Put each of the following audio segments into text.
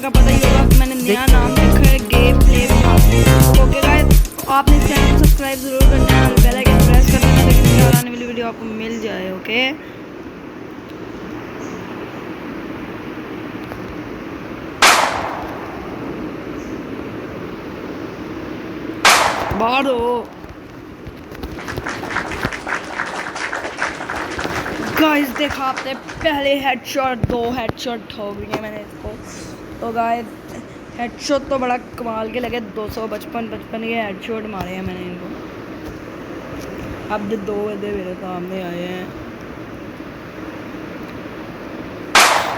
का पता ही होगा कि मैंने नया नाम रखा है गेम प्ले। ओके गाइस, आपने इस चैनल को सब्सक्राइब जरूर करना है और बेल आइकन प्रेस कर देना ताकि मेरी आने वाली वीडियो आपको मिल जाए। ओके, बाहर हो गाइस। देखा आपने पहले हेडशॉट, 2 हेडशॉट ठोक दिए मैंने इसको। तो गाइस हेडशॉट तो बड़ा कमाल के लगे, 255 के हेडशॉट मारे हैं मैंने इनको। अब 2 बंदे मेरे सामने आए हैं।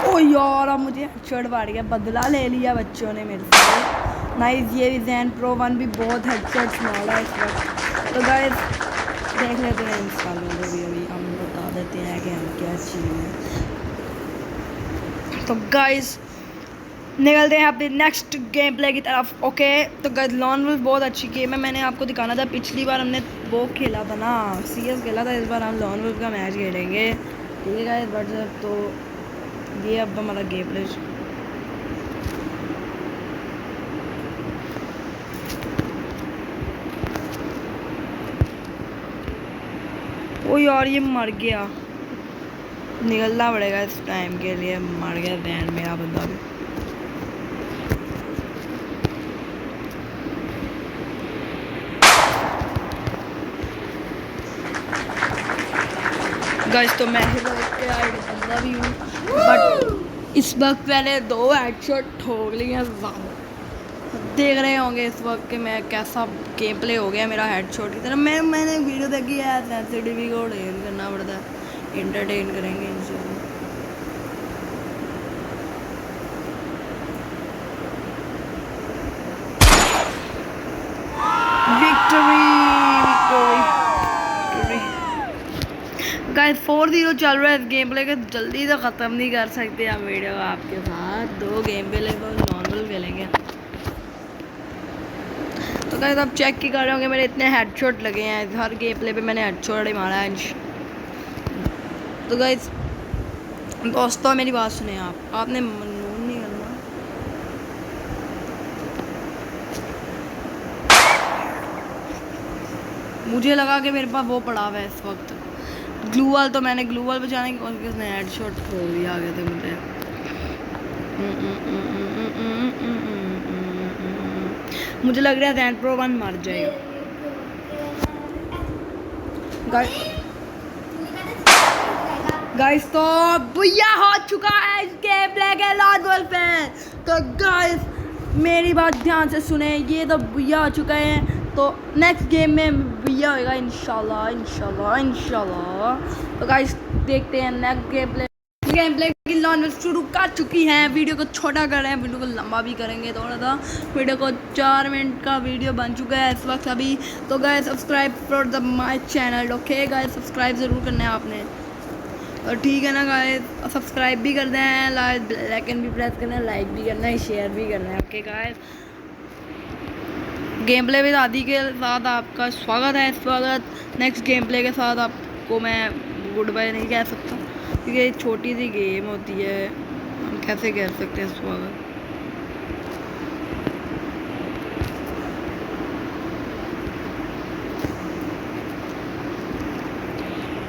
ओ यार, अब मुझे हेडशॉट मार गया, बदला ले लिया बच्चों ने मेरे से। नाइस, ये भी ज़ैन प्रो 1 भी बहुत हेडशॉट्स मारा है इस वक्त। तो गाइस देख लेते हैं इन सालों को भी, अभी हम बता देते हैं कि हम क्या चीज़ हैं। तो गाइस निकलते हैं अपने नेक्स्ट गेम प्ले की तरफ। ओके, तो गाइस लॉन वुल्फ बहुत अच्छी गेम है, मैंने आपको दिखाना था। पिछली बार हमने वो खेला था ना, CS खेला था, इस बार हम लॉन वुल्फ का मैच खेलेंगे। ठीक है गाइस, व्हाट्सएप तो ये अब हमारा गेम प्ले। ओ यार, ये मर गया, निकलना पड़ेगा इस टाइम के लिए। मर गया ज़ैन मेरा बंदा भी। गाइस तो मैं ही के आईडी बंदा भी हूँ, बट इस वक्त मैंने 2 हेडशॉट ठोक लिए हैं। देख रहे होंगे इस वक्त कि मैं कैसा गेम प्ले हो गया मेरा हेडशॉट की तरह। मैंने वीडियो देखी है, सेंसिटिविटी को डेन करना पड़ता है, इंटरटेन करेंगे इंशाल्लाह। विक्ट्री गाइस, 4-0 चल रहा है इस गेम प्ले के। जल्दी से ख़त्म नहीं कर सकते हम वीडियो आपके साथ। 2 गेम प्ले को नॉर्मल खेलेंगे। तो गाइस आप चेक ही कर रहे होंगे मेरे इतने हेडशॉट लगे हैं, हर गेम प्ले पे मैंने हेडशॉट ही मारा है। तो गाइस दोस्तों मेरी बात सुने, आपने मनून नहीं करना। मुझे लगा कि मेरे पास वो पड़ा हुआ है इस वक्त ग्लू वाल, तो मैंने ग्लू वाल बचाने की कोशिश, किसने हेडशॉट खोल दिया आ गए थे मुझे। मुझे लग रहा है ज़ैन प्रो 1 मर जाएगा। गाइस तो बुया हो चुका है इस गेम प्ले के लॉन वुल्फ पे। तो गाइस मेरी बात ध्यान से सुने, ये तो बुया हो चुका है, तो नेक्स्ट गेम में बुया होएगा इंशाल्लाह इंशाल्लाह इंशाल्लाह। तो गाइस देखते हैं नेक्स्ट गेम प्ले की लॉन वुल्फ शुरू कर चुकी हैं। वीडियो को छोटा कर रहे हैं, वीडियो को लंबा भी करेंगे थोड़ा सा। वीडियो को 4 मिनट का वीडियो बन चुका है इस वक्त अभी। तो guys subscribe for the my channel. Okay guys, subscribe ज़रूर करना है आपने, और ठीक है ना गाइस, सब्सक्राइब भी कर दें, बेल आइकन भी प्रेस करना है, लाइक भी करना है, शेयर भी करना है। Okay guys, game play with आदि के साथ आपका स्वागत है। स्वागत नेक्स्ट गेम प्ले के साथ आपको मैं गुड बाय नहीं कह सकता क्योंकि ये छोटी सी गेम होती है, हम कैसे कह सकते हैं स्वागत।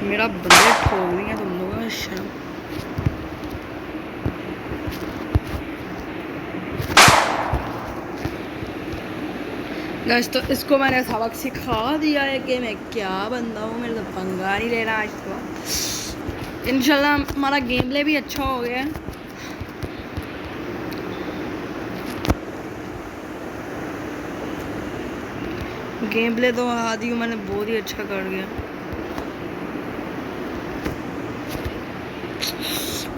मेरा बंदे ठोक दिए तुम लोगों ने, शर्म। गाइस तो इसको मैंने सबक सिखा दिया है कि मैं क्या बंदा हूँ, मेरे तो पंगा नहीं ले रहा आज तो। इंशाल्लाह हमारा गेम प्ले भी अच्छा हो गया। गेम प्ले तो आदि मैंने बहुत ही अच्छा कर गया।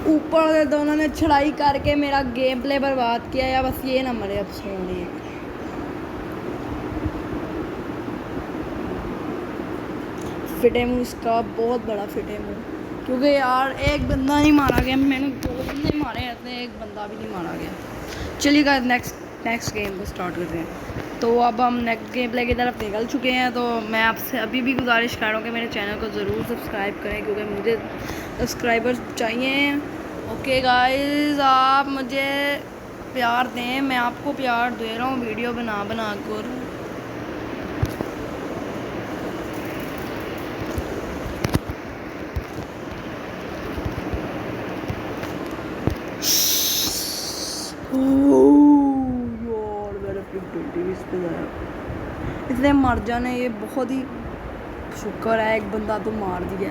ऊपर से दोनों ने चढ़ाई करके मेरा गेम प्ले बर्बाद किया, या बस ये ना मरे अब सोने। फिटे मुँह इसका बहुत बड़ा फिटे मुँह, क्योंकि यार एक बंदा नहीं मारा गया, मैंने 2 बंदे मारे हैं, एक बंदा भी नहीं मारा गया। चलिए गाइस नेक्स्ट गेम को स्टार्ट करते हैं। तो अब हम नेक्स्ट गेम प्ले की तरफ निकल चुके हैं। तो मैं आपसे अभी भी गुजारिश कर रहा हूँ कि मेरे चैनल को ज़रूर सब्सक्राइब करें, क्योंकि मुझे सब्सक्राइबर्स चाहिए। ओके गाइस, आप मुझे प्यार दें, मैं आपको प्यार दे रहा हूँ वीडियो बना बना कर। यार मेरा पिक पे गया, इसलिए मर जाने। ये बहुत ही शुक्र है एक बंदा तो मार दिया,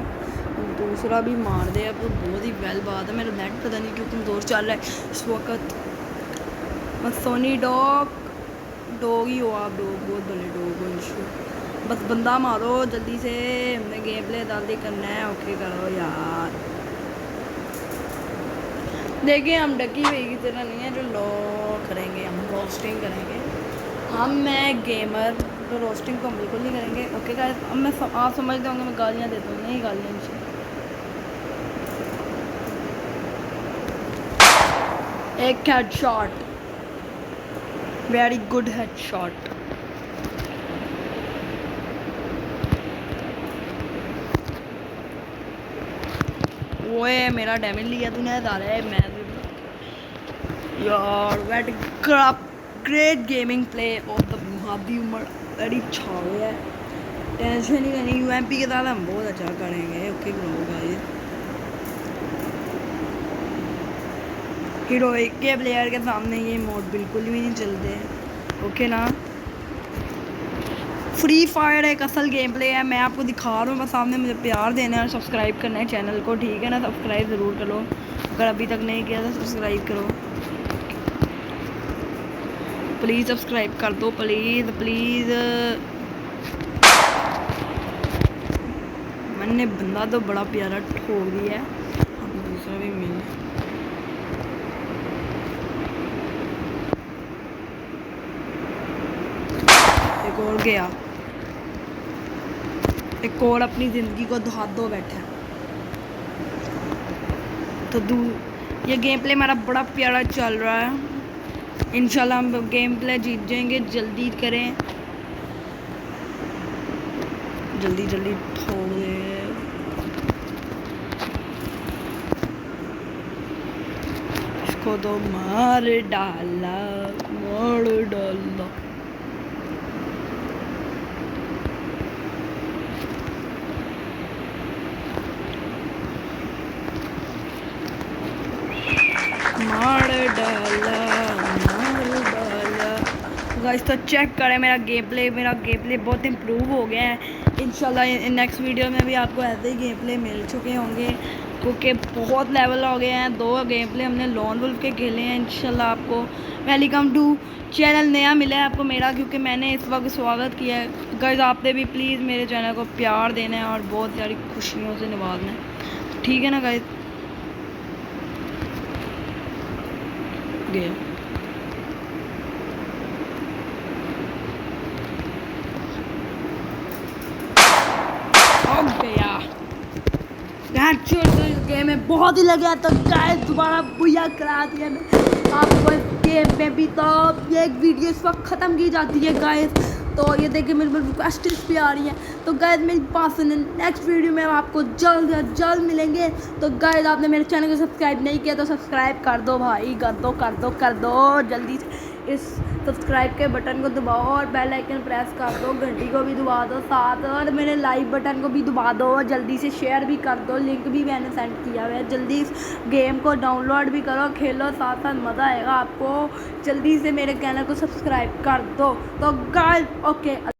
दूसरा भी मार दे अब तो बहुत ही वेल बात है। मेरा नेट पता नहीं क्यों कमज़ोर चल रहा है इस वक्त। बस सोनी डॉग ही हो आप, डॉग बहुत बड़े डॉग हो इशू। बस बंदा मारो जल्दी से, हमने गेम प्ले जल्दी करना है। ओके करो यार। देखिए हम डकी हुई की तरह नहीं है जो लो करेंगे, हम रोस्टिंग करेंगे। मैं गेमर तो रोस्टिंग तो हम बिल्कुल नहीं करेंगे। ओके गाइस, अब आप समझते होंगे मैं गालियाँ देता हूँ, नहीं गालियाँ इनसे। एक हेडशॉट, वेरी गुड हेडशॉट। वो है मेरा डैमेज लिया तूने ज़्यादा है। मैं यार wait great gaming play of the मुहादी उमर वेरी छावे है। टेंशन ही नहीं, यूएमपी के साथ हम बहुत अच्छा करेंगे। ओके गाइस, हीरोइक के प्लेयर के सामने ये मोड बिल्कुल भी नहीं चलते। ओके ना, फ्री फायर एक असल गेम प्ले है, मैं आपको दिखा रहा हूँ। बस सामने मुझे प्यार देना है और सब्सक्राइब करना है चैनल को, ठीक है ना। सब्सक्राइब ज़रूर करो, अगर अभी तक नहीं किया तो सब्सक्राइब करो प्लीज़। सब्सक्राइब कर दो प्लीज़ प्लीज़। मैंने बंदा तो बड़ा प्यारा ठोक दिया है, अब दूसरा भी मिल। एक और गया, एक और अपनी ज़िंदगी को हाथ धो बैठा है। तो ये गेम प्ले मेरा बड़ा प्यारा चल रहा है। इंशाल्लाह हम गेम प्ले जीत जाएंगे। जल्दी करें, जल्दी जल्दी ठोक दे। इसको तो मार डाला, मार डाला। मार डाला, मार डाला। गाइस तो चेक करें मेरा गेम प्ले बहुत इम्प्रूव हो गया है। इंशाल्लाह नेक्स्ट वीडियो में भी आपको ऐसे ही गेम प्ले मिल चुके होंगे, क्योंकि बहुत लेवल हो गए हैं। 2 गेम प्ले हमने लॉन वुल्फ के खेले हैं। इंशाल्लाह आपको वेलकम टू चैनल नया मिला है आपको मेरा, क्योंकि मैंने इस वक्त स्वागत किया है। गाइस आपने भी प्लीज़ मेरे चैनल को प्यार देना है और बहुत सारी खुशियों से नवाजना है, ठीक है ना गाइस। गया गेम में बहुत ही लगा, तो गाइस दोबारा बुया करा दिया मैं आपको इस गेम में भी। तो ये एक वीडियो इस वक्त ख़त्म की जाती है गाइस। तो ये देखिए मेरे पास रिक्वेस्ट भी आ रही है। तो गाइस मेरी पास नेक्स्ट वीडियो में आपको जल्द से जल्द मिलेंगे। तो गाइस आपने मेरे चैनल को सब्सक्राइब नहीं किया तो सब्सक्राइब कर दो भाई, कर दो जल्दी से। इस सब्सक्राइब के बटन को दबाओ और बेल आइकन प्रेस कर दो, घंटी को भी दबा दो साथ, और मेरे लाइक बटन को भी दबा दो। जल्दी से शेयर भी कर दो, लिंक भी मैंने सेंड किया हुआ है। जल्दी इस गेम को डाउनलोड भी करो, खेलो साथ साथ, मज़ा आएगा आपको। जल्दी से मेरे चैनल को सब्सक्राइब कर दो। तो गाइस ओके।